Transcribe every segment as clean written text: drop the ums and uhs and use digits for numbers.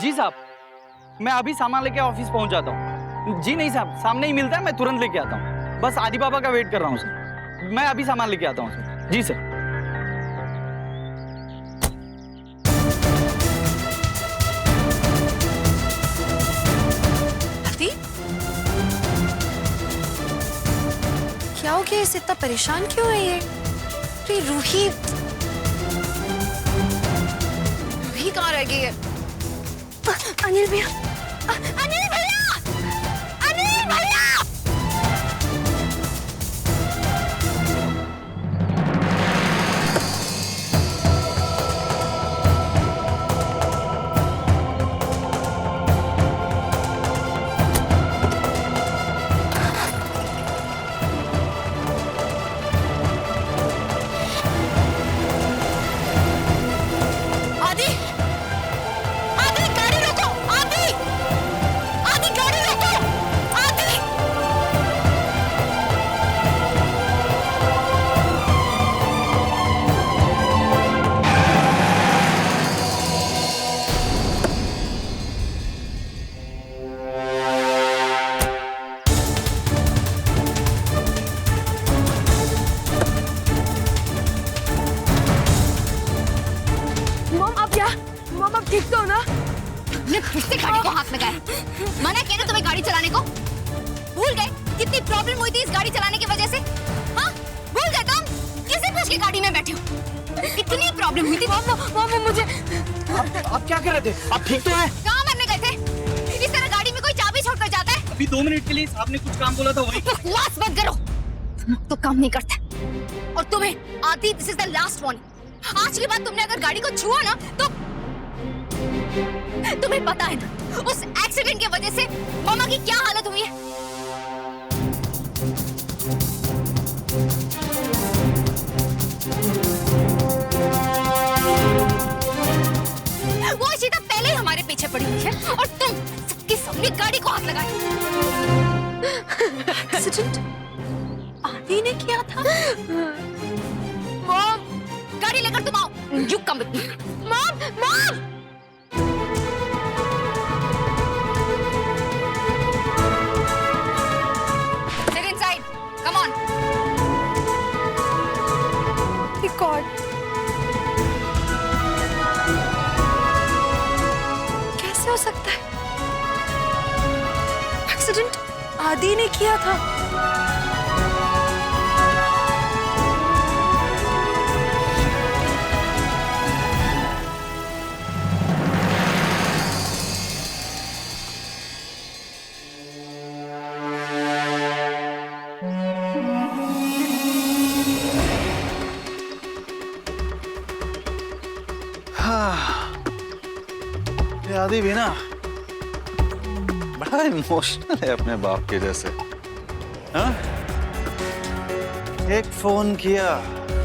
जी साहब, मैं अभी सामान लेके ऑफिस पहुंच जाता हूँ। जी नहीं साहब, सामने ही मिलता है, मैं तुरंत लेके आता हूँ। बस आदि बाबा का वेट कर रहा हूँ सर। मैं अभी सामान लेके आता हूँ सर। जी सर। आदि, क्या हो गया? इसे इतना परेशान क्यों है ये? अरे रूही कहाँ रह गई है? अनिल भैया, अनिल भैया, अनिल भैया! ठीक तो ना? तुमने फिर से गाड़ी को हाथ लगाया। मना किया ना तुम्हें गाड़ी चलाने को? भूल गए कितनी प्रॉब्लम हुई थी इस गाड़ी चलाने की वजह से? हाँ, भूल गए तुम? किसे पूछ के गाड़ी में बैठे हो? इतनी प्रॉब्लम हुई थी। मामा मुझे। आप क्या कर रहे थे? आप ठीक तो हैं? कहाँ मरने गए थे? इस तरह गाड़ी में कोई चाबी छोड़कर जाता है? अभी 2 मिनट के लिए साहब ने कुछ काम बोला था, वही। बकवास मत करो। तो काम नहीं करता। और तुम्हें आदि, this is the last warning. आज के बाद तुमने अगर गाड़ी को छुआ ना तो तुम्हें पता है ना उस एक्सीडेंट की वजह से मामा की क्या हालत हुई है। वो इशिता पहले ही हमारे पीछे पड़ी हुई है और तुम सबके सामने गाड़ी को हाथ लगाए। एक्सीडेंट आदि ने किया था। मॉम, गाड़ी लेकर तुम आओ। You come with me. Mom, mom! Sit inside. Come on. God, कैसे हो सकता है? एक्सीडेंट आदि ने किया था। ये आदि भी ना बड़ा इमोशनल है अपने बाप के जैसे। हाँ? एक फोन किया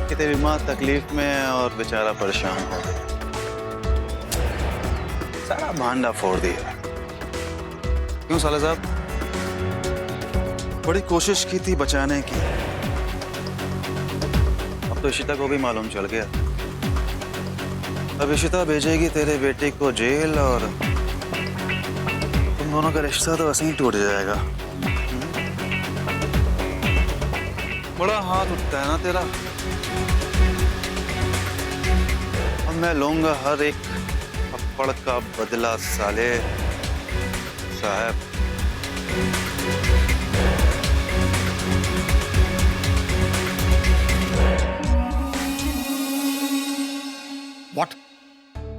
कि तेरी माँ तकलीफ में है और बेचारा परेशान हो गया, सारा भांडा फोड़ दिया। क्यों साले साहब? बड़ी कोशिश की थी बचाने की। अब तो इशिता को भी मालूम चल गया। अब इशिता भेजेगी तेरे बेटे को जेल और तुम दोनों का रिश्ता तो ऐसे ही टूट जाएगा। बड़ा हाथ उठता है ना तेरा। अब मैं लूंगा हर एक थप्पड़ का बदला साले साहब। What?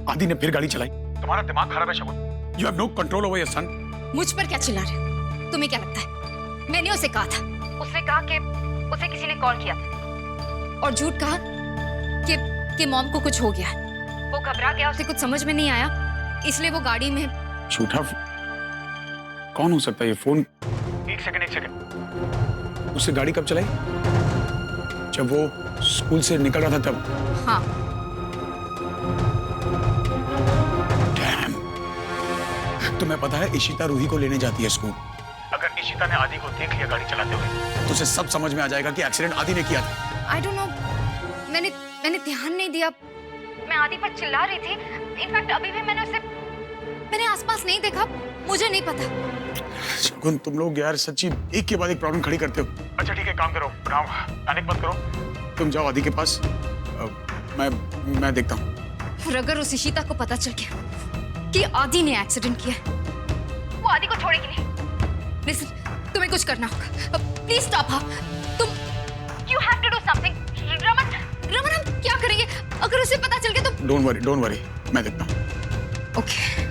आदि ने फिर गाड़ी चलाई। तुम्हारा दिमाग खराब है शगुन। You have no control over your son. मुझ पर क्या चिल्ला रहे हो? तुम्हें क्या लगता है मैंने उसे कहा था? उसने कहा कि उसे किसी ने कॉल किया था और झूठ कहा कि मॉम को कुछ हो गया। वो घबरा गया, उसे कुछ समझ में नहीं आया, इसलिए वो गाड़ी में। झूठा कौन हो सकता है ये फोन? एक सेकंड। उससे गाड़ी कब चलाई? जब वो स्कूल से निकल रहा था तब? हाँ। तुम्हें पता है इशिता रूही को लेने जाती है स्कूल। अगर इशिता ने आदि को देख लिया गाड़ी चलाते हुए तो उसे सब समझ में आ जाएगा कि एक्सीडेंट आदि ने किया था। आई डोंट नो, मैंने ध्यान नहीं दिया। मैं आदि पर चिल्ला रही थी। इनफैक्ट अभी भी मैंने उसे मैंने आसपास नहीं देखा, मुझे नहीं पता। शगुन, तुम लोग यार सच्ची एक के बाद एक प्रॉब्लम खड़ी करते हो। अच्छा ठीक है, काम करो, राम पैनिक मत करो, तुम जाओ आदि के पास, मैं देखता हूँ। और अगर उस इशिता को पता चल गया कि आदि ने एक्सीडेंट किया, वो आदि को छोड़ेगी नहीं। लिसन, तुम्हें कुछ करना होगा। Please stop her. तुम you have to do something. Raman, Raman, हम क्या करेंगे अगर उसे पता चल गया तो? डोंट वरी, मैं देखता हूँ। ओके।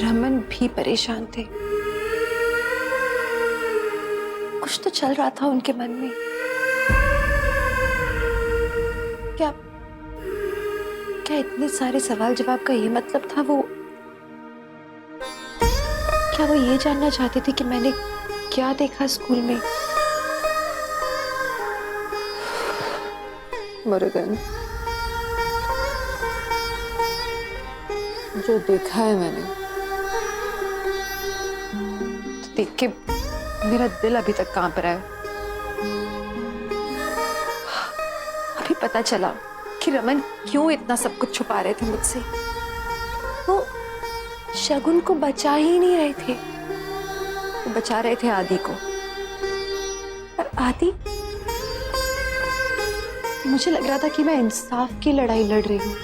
रमन भी परेशान थे। कुछ तो चल रहा था उनके मन में। क्या इतने सारे सवाल जवाब का ये मतलब था? क्या वो ये जानना चाहते थे कि मैंने क्या देखा स्कूल में? मुरुगन, जो देखा है मैंने, तो देख के मेरा दिल अभी तक कांप रहा है। अभी पता चला कि रमन क्यों इतना सब कुछ छुपा रहे थे मुझसे। वो शगुन को बचा ही नहीं रहे थे, वो बचा रहे थे आदि को। और आदि, मुझे लग रहा था कि मैं इंसाफ की लड़ाई लड़ रही हूँ,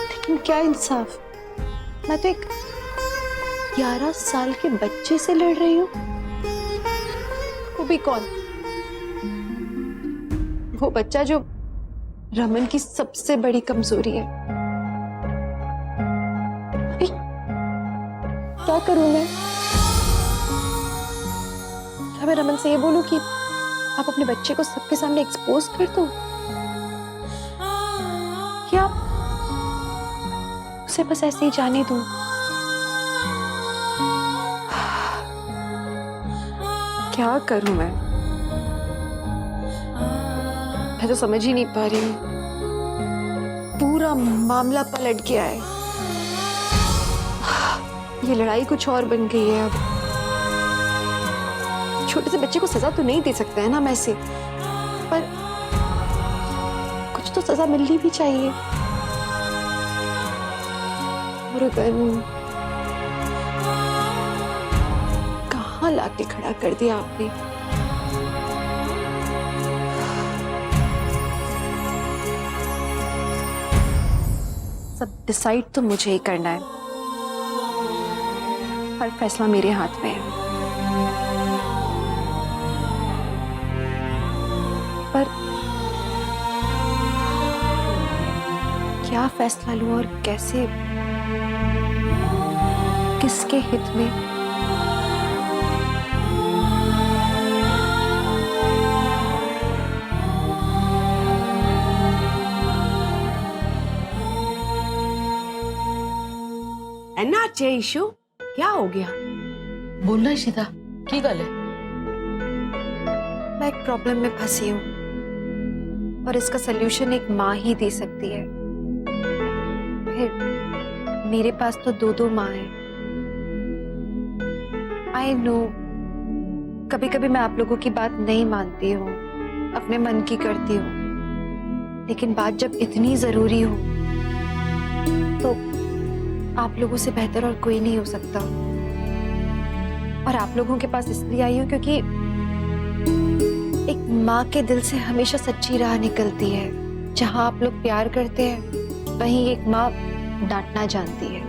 लेकिन क्या इंसाफ? मैं तो एक 11 साल के बच्चे से लड़ रही हूँ। वो भी कौन? वो बच्चा जो रमन की सबसे बड़ी कमजोरी है। क्या करूं मैं? क्या मैं रमन से ये बोलूं कि आप अपने बच्चे को सबके सामने एक्सपोज कर दो? क्या उसे बस ऐसे ही जाने दूं? क्या करूं मैं तो समझ ही नहीं पा रही हूं। पूरा मामला पलट गया है। ये लड़ाई कुछ और बन गई है। अब छोटे से बच्चे को सजा तो नहीं दे सकते हैं ना मैं से, पर कुछ तो सजा मिलनी भी चाहिए। मुरुगन, कहाँ लाके खड़ा कर दिया आपने? सब डिसाइड तो मुझे ही करना है। हर फैसला मेरे हाथ में है। पर क्या फैसला लूं और कैसे, किसके हित में? एना इशू क्या हो गया? बोलना इशिता, की गल है? मैं एक प्रॉब्लम में फंसी हूँ और इसका सल्यूशन एक माँ ही दे सकती है। फिर मेरे पास तो दो माँ हैं। आई नो कभी कभी मैं आप लोगों की बात नहीं मानती हूँ, अपने मन की करती हूँ, लेकिन बात जब इतनी जरूरी हो तो आप लोगों से बेहतर और कोई नहीं हो सकता। और आप लोगों के पास इसलिए आई हूँ क्योंकि एक माँ के दिल से हमेशा सच्ची राह निकलती है। जहाँ आप लोग प्यार करते हैं वहीं एक माँ डांटना जानती है,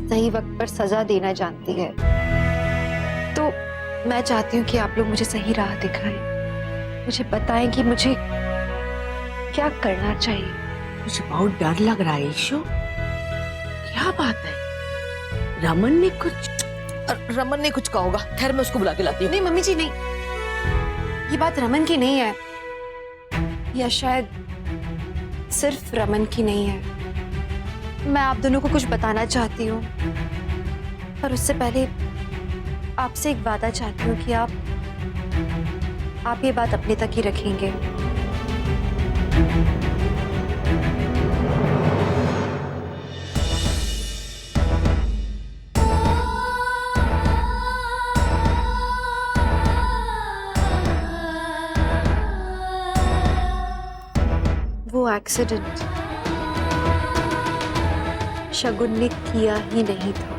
सही वक्त पर सजा देना जानती है। तो मैं चाहती हूँ कि आप लोग मुझे सही राह दिखाएं, मुझे बताएं कि मुझे क्या करना चाहिए। मुझे बहुत डर लग रहा है इशू। क्या बात है? रमन ने कुछ कहा होगा। खैर मैं उसको बुला के लाती हूँ। नहीं मम्मी जी, नहीं, ये बात रमन की नहीं है, या शायद सिर्फ रमन की नहीं है। मैं आप दोनों को कुछ बताना चाहती हूँ, पर उससे पहले आपसे एक वादा चाहती हूँ कि आप ये बात अपने तक ही रखेंगे। वो एक्सीडेंट शगुन ने किया ही नहीं था।